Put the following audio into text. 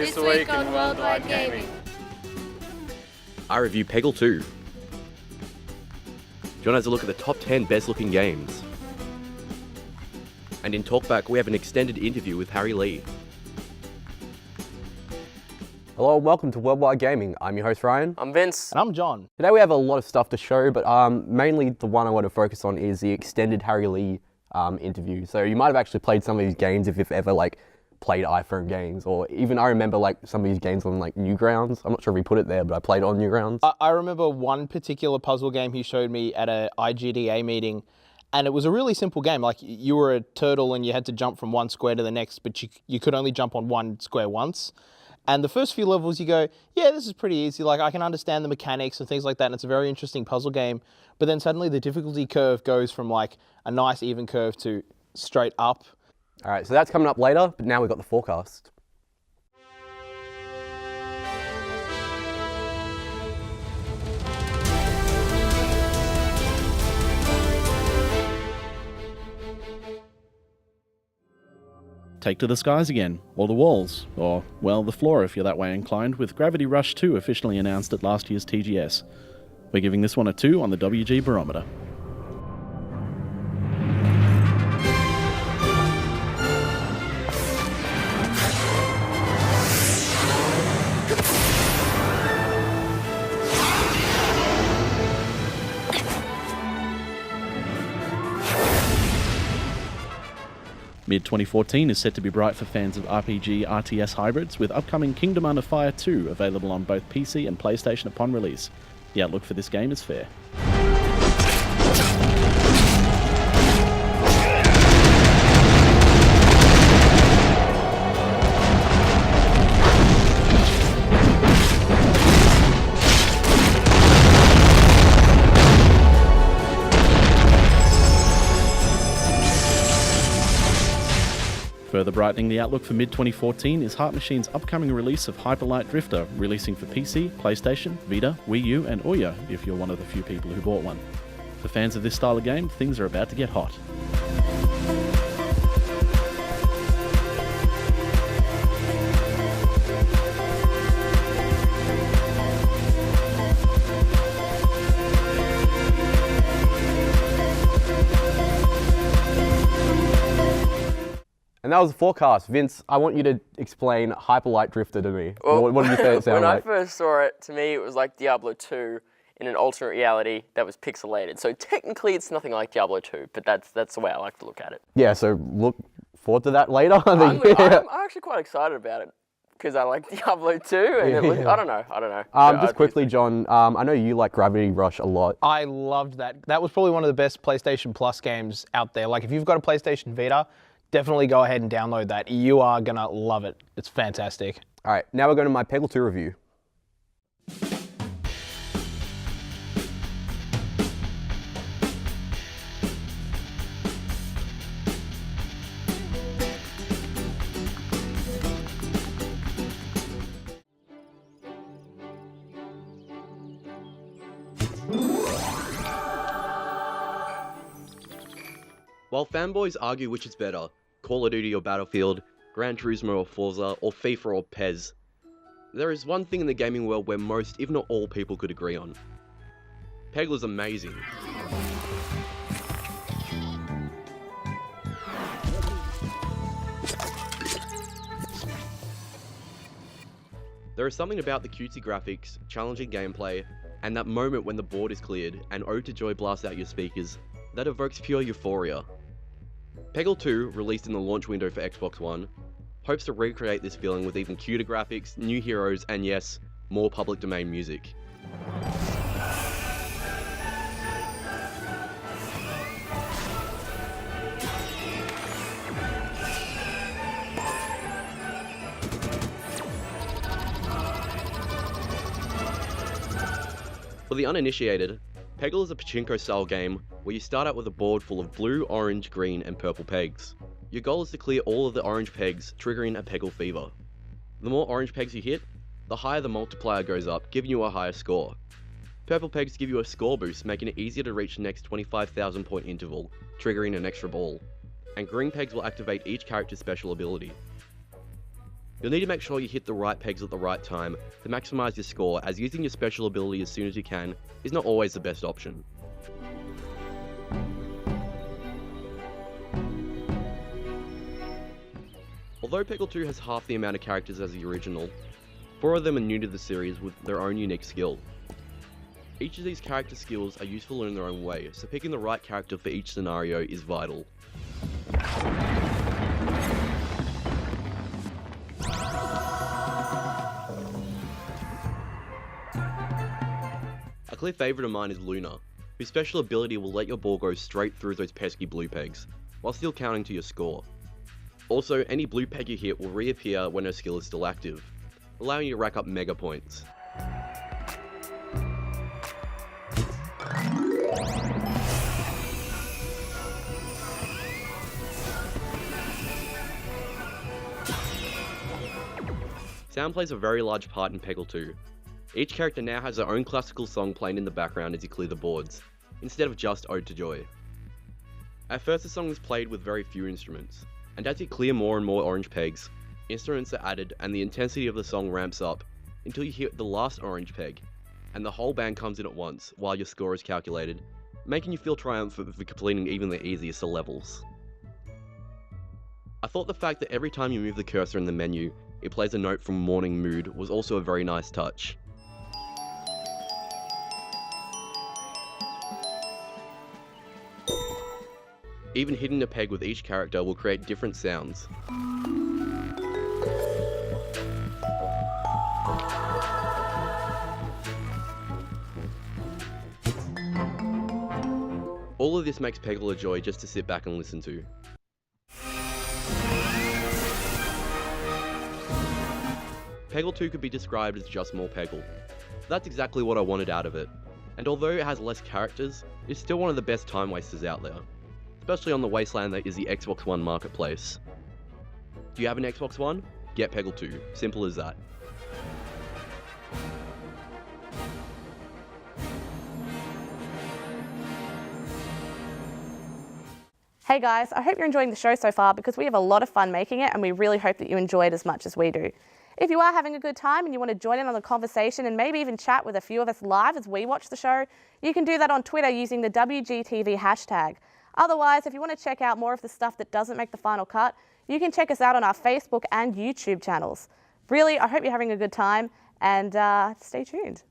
This week on Worldwide Gaming. I review Peggle 2. John has a look at the top 10 best looking games. And in Talkback, we have an extended interview with Harry Lee. Hello and welcome to Worldwide Gaming. I'm your host Ryan. I'm Vince. And I'm John. Today we have a lot of stuff to show, but mainly the one I want to focus on is the extended Harry Lee interview. So you might have actually played some of these games if you've ever played iPhone games, or even I remember some of these games on Newgrounds. I'm not sure if we put it there, but I played it on Newgrounds. I remember one particular puzzle game he showed me at a IGDA meeting, and it was a really simple game. You were a turtle and you had to jump from one square to the next, but you could only jump on one square once. And the first few levels you go, yeah, this is pretty easy. I can understand the mechanics and things like that, and it's a very interesting puzzle game. But then suddenly the difficulty curve goes from a nice even curve to straight up. All right, so that's coming up later, but now we've got the forecast. Take to the skies again, or the walls, or, well, the floor if you're that way inclined, with Gravity Rush 2 officially announced at last year's TGS. We're giving this one a 2 on the WG barometer. Mid-2014 is set to be bright for fans of RPG RTS hybrids, with upcoming Kingdom Under Fire 2 available on both PC and PlayStation upon release. The outlook for this game is fair. Further brightening the outlook for mid-2014 is Heart Machine's upcoming release of Hyper Light Drifter, releasing for PC, PlayStation, Vita, Wii U and Ouya, if you're one of the few people who bought one. For fans of this style of game, things are about to get hot. And that was the forecast. Vince, I want you to explain Hyper Light Drifter to me. Well, what did you say it sounded like? When I first saw it, to me it was like Diablo 2 in an alternate reality that was pixelated. So technically it's nothing like Diablo 2, but that's the way I like to look at it. Yeah, so look forward to that later. I'm actually quite excited about it, because I like Diablo 2, and I don't know. Just quickly, John, I know you like Gravity Rush a lot. I loved that. That was probably one of the best PlayStation Plus games out there. If you've got a PlayStation Vita, definitely go ahead and download that. You are going to love it. It's fantastic. All right, now we're going to my Peggle 2 review. While fanboys argue which is better, Call of Duty or Battlefield, Gran Turismo or Forza, or FIFA or PES, there is one thing in the gaming world where most, if not all, people could agree on. Peggle is amazing. There is something about the cutesy graphics, challenging gameplay, and that moment when the board is cleared and Ode to Joy blasts out your speakers that evokes pure euphoria. Peggle 2, released in the launch window for Xbox One, hopes to recreate this feeling with even cuter graphics, new heroes, and yes, more public domain music. For the uninitiated, Peggle is a pachinko-style game where you start out with a board full of blue, orange, green, and purple pegs. Your goal is to clear all of the orange pegs, triggering a Peggle fever. The more orange pegs you hit, the higher the multiplier goes up, giving you a higher score. Purple pegs give you a score boost, making it easier to reach the next 25,000 point interval, triggering an extra ball. And green pegs will activate each character's special ability. You'll need to make sure you hit the right pegs at the right time to maximise your score, as using your special ability as soon as you can is not always the best option. Although Peggle 2 has half the amount of characters as the original, 4 of them are new to the series with their own unique skill. Each of these character skills are useful in their own way, so picking the right character for each scenario is vital. A clear favourite of mine is Luna, whose special ability will let your ball go straight through those pesky blue pegs, while still counting to your score. Also, any blue peg you hit will reappear when her skill is still active, allowing you to rack up mega points. Sound plays a very large part in Peggle 2. Each character now has their own classical song playing in the background as you clear the boards, instead of just Ode to Joy. At first the song is played with very few instruments, and as you clear more and more orange pegs, instruments are added and the intensity of the song ramps up until you hit the last orange peg, and the whole band comes in at once while your score is calculated, making you feel triumphant for completing even the easiest of levels. I thought the fact that every time you move the cursor in the menu, it plays a note from Morning Mood was also a very nice touch. Even hitting a peg with each character will create different sounds. All of this makes Peggle a joy just to sit back and listen to. Peggle 2 could be described as just more Peggle. That's exactly what I wanted out of it, and although it has less characters, it's still one of the best time wasters out there, especially on the wasteland that is the Xbox One marketplace. Do you have an Xbox One? Get Peggle 2, simple as that. Hey guys, I hope you're enjoying the show so far because we have a lot of fun making it and we really hope that you enjoy it as much as we do. If you are having a good time and you want to join in on the conversation and maybe even chat with a few of us live as we watch the show, you can do that on Twitter using the WGTV hashtag. Otherwise, if you want to check out more of the stuff that doesn't make the final cut, you can check us out on our Facebook and YouTube channels. Really, I hope you're having a good time and stay tuned.